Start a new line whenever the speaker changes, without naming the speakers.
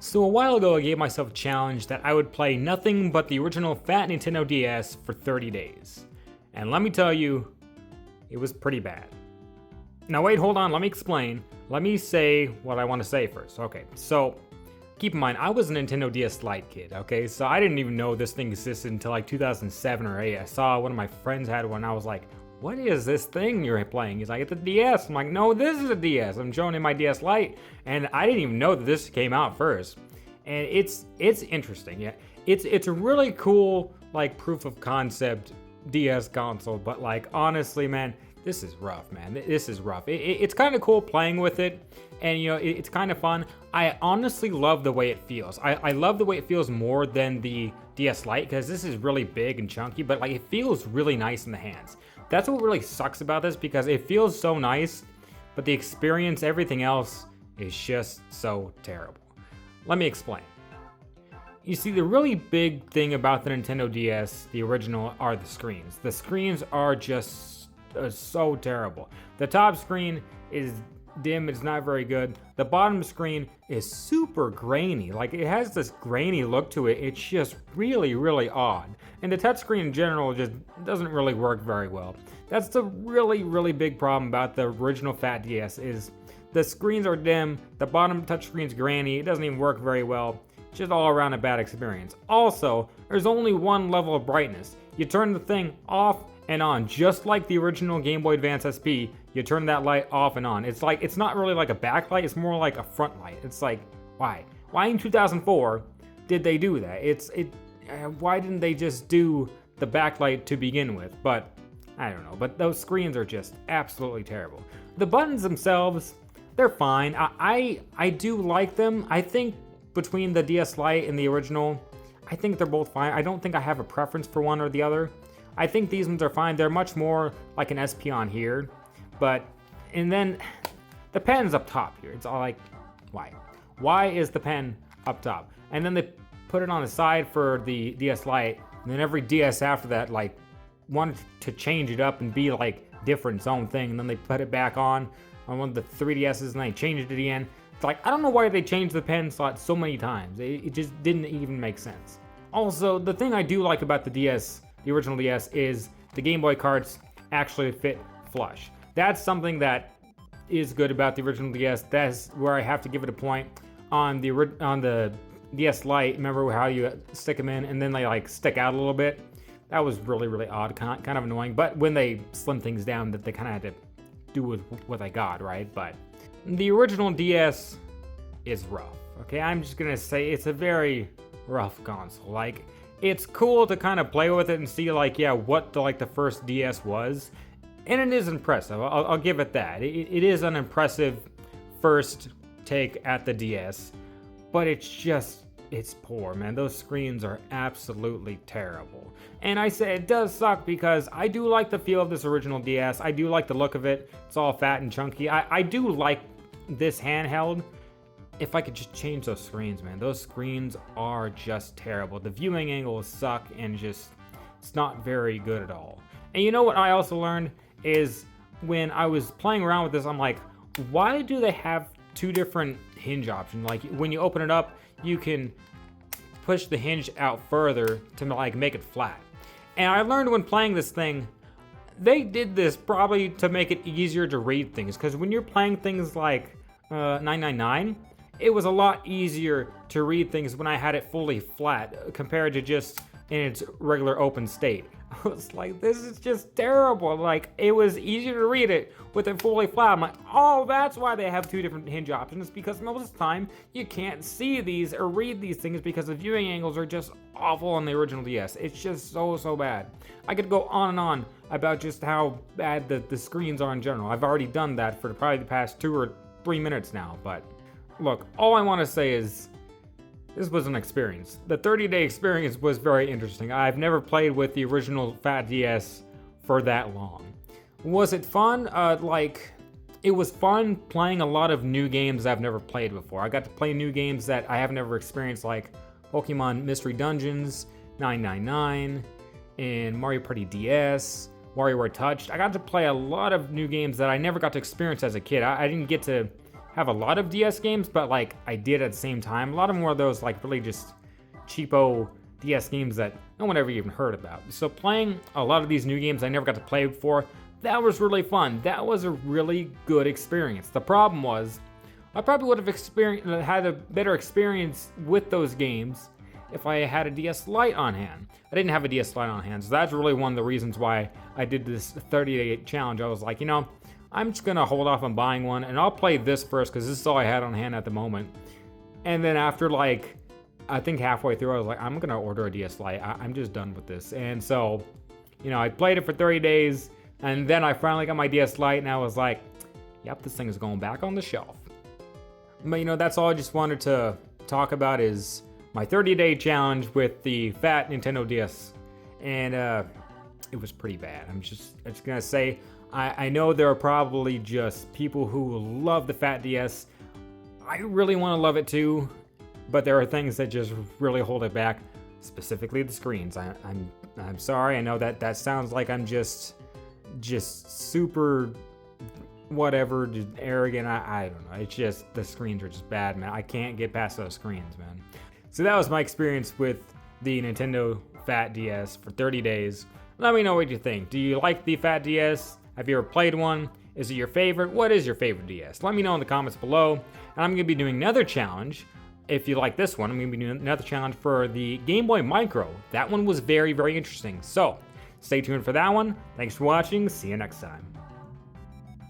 So a while ago I gave myself a challenge that I would play nothing but the original Phat Nintendo DS for 30 days. And let me tell you, it was pretty bad. Now wait, hold on, let me explain. Let me say what I want to say first. Okay, so keep in mind, I was a Nintendo DS Lite kid, okay? So I didn't even know this thing existed until like 2007 or 8. I saw one of my friends had one, I was like, what is this thing you're playing? He's like, it's a DS. I'm like, no, this is a DS. I'm showing him my DS Lite, and I didn't even know that this came out first. And it's interesting. Yeah, it's a really cool like proof of concept DS console. But like honestly, man, this is rough, man. This is rough. It's kind of cool playing with it, and you know it's kind of fun. I honestly love the way it feels. I love the way it feels more than the DS Lite because this is really big and chunky, but like it feels really nice in the hands. That's what really sucks about this because it feels so nice, but the experience, everything else is just so terrible. Let me explain. You see, the really big thing about the Nintendo DS, the original, are the screens. The screens are just so terrible. The top screen is dim, it's not very good. The bottom screen is super grainy. Like it has this grainy look to it. It's just really, really odd. And the touchscreen in general just doesn't really work very well. That's the really, really big problem about the original Phat DS is the screens are dim, the bottom touchscreen's grainy, it doesn't even work very well. Just all around a bad experience. Also, there's only one level of brightness. You turn the thing off and on, just like the original Game Boy Advance SP, you turn that light off and on. It's like, it's not really like a backlight, it's more like a front light. It's like, why? Why in 2004 did they do that? Why didn't they just do the backlight to begin with? But, I don't know, but those screens are just absolutely terrible. The buttons themselves, they're fine. I do like them. I think between the DS Lite and the original, I think they're both fine. I don't think I have a preference for one or the other. I think these ones are fine. They're much more like an SP on here. And then the pen's up top here. It's all like, why? Why is the pen up top? And then they put it on the side for the DS Lite, and then every DS after that like wanted to change it up and be like different, its own thing, and then they put it back on one of the 3DSs and they changed it again. It's like, I don't know why they changed the pen slot so many times. It just didn't even make sense. Also, the thing I do like about the DS, the original DS, is the Game Boy carts actually fit flush. That's something that is good about the original DS. That's where I have to give it a point. On the DS Lite, remember how you stick them in and then they like stick out a little bit? That was really, really odd, kind of annoying. But when they slim things down, that they kind of had to do with what I got, right? But the original DS is rough, okay? I'm just gonna say it's a very rough console. Like, it's cool to kind of play with it and see like, yeah, what the first DS was. And it is impressive, I'll give it that. It is an impressive first take at the DS, but it's poor, man. Those screens are absolutely terrible. And I say it does suck because I do like the feel of this original DS. I do like the look of it. It's all fat and chunky. I do like this handheld. If I could just change those screens, man. Those screens are just terrible. The viewing angles suck and it's not very good at all. And you know what I also learned is when I was playing around with this, I'm like, why do they have two different hinge options? Like when you open it up, you can push the hinge out further to like make it flat. And I learned when playing this thing, they did this probably to make it easier to read things. Because when you're playing things like 999, it was a lot easier to read things when I had it fully flat compared to just in its regular open state. I was like, this is just terrible. Like, it was easier to read it with it fully flat. I'm like, oh, that's why they have two different hinge options, because most of the time you can't see these or read these things because the viewing angles are just awful on the original DS. It's just so bad. I could go on and on about just how bad the screens are in general. I've already done that for probably the past 2 or 3 minutes now, but look, all I want to say is this was an experience. The 30-day experience was very interesting. I've never played with the original Phat DS for that long. Was it fun? It was fun playing a lot of new games I've never played before. I got to play new games that I have never experienced, like Pokemon Mystery Dungeons, 999, and Mario Party DS, WarioWare Touched. I got to play a lot of new games that I never got to experience as a kid. I didn't get to have a lot of DS games, but like I did at the same time. A lot of them were those like really just cheapo DS games that no one ever even heard about. So playing a lot of these new games I never got to play before, that was really fun. That was a really good experience. The problem was, I probably would have had a better experience with those games if I had a DS Lite on hand. I didn't have a DS Lite on hand, so that's really one of the reasons why I did this 30-day challenge. I was like, you know, I'm just gonna hold off on buying one, and I'll play this first, because this is all I had on hand at the moment. And then after like, I think halfway through, I was like, I'm gonna order a DS Lite. I'm just done with this. And so, you know, I played it for 30 days, and then I finally got my DS Lite, and I was like, yep, this thing is going back on the shelf. But you know, that's all I just wanted to talk about is my 30-day challenge with the Phat NintendoDS. And it was pretty bad. I'm just gonna say, I know there are probably just people who love the Phat DS. I really want to love it too, but there are things that just really hold it back, specifically the screens. I'm sorry. I know that sounds like I'm just super whatever, just arrogant. I don't know. It's just the screens are just bad, man. I can't get past those screens, man. So that was my experience with the Nintendo Phat DS for 30 days. Let me know what you think. Do you like the Phat DS? Have you ever played one? Is it your favorite? What is your favorite DS? Let me know in the comments below. And I'm going to be doing another challenge. If you like this one, I'm going to be doing another challenge for the Game Boy Micro. That one was very, very interesting. So stay tuned for that one. Thanks for watching. See you next time.